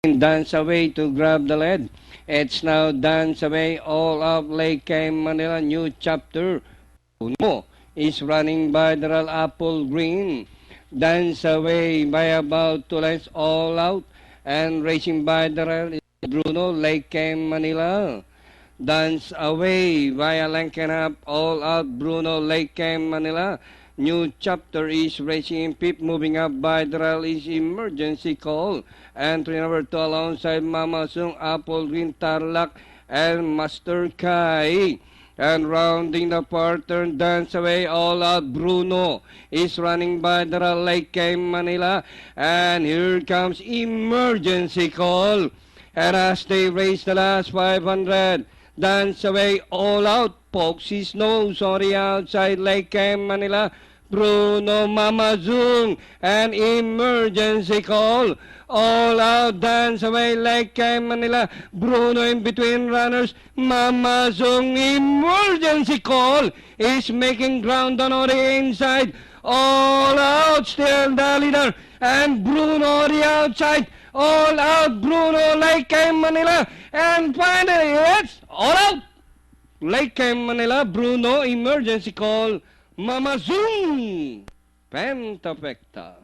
Dance away to grab the lead. It's now dance away all of Lake Manila. New chapter. Uno is running by the Apple Green. Dance away by about 2 lengths all out. And racing by the is Bruno Lake Manila. Dance away via Lincoln up all out Bruno Lake Manila. New chapter is racing in fifth, moving up by the rail is emergency call. Entry number 2 alongside Mama Sung, Apple Green, Tarlac, and Master Kai. And rounding the part turn, dance away all out Bruno is running by the rail Lake Manila. And here comes emergency call. And as they race the last 500, dance away all out, pokes his nose on the outside Lake Manila. Bruno Mamazung, and emergency call. All out, dance away Lake Manila. Bruno in between runners. Mamazung, emergency call is making ground on the inside. All out, still the leader. And Bruno on the outside. All out, Bruno, Lake Manila. And finally, it's all out. Lake Manila, Bruno, emergency call. Mama Zoom! Pentafecta.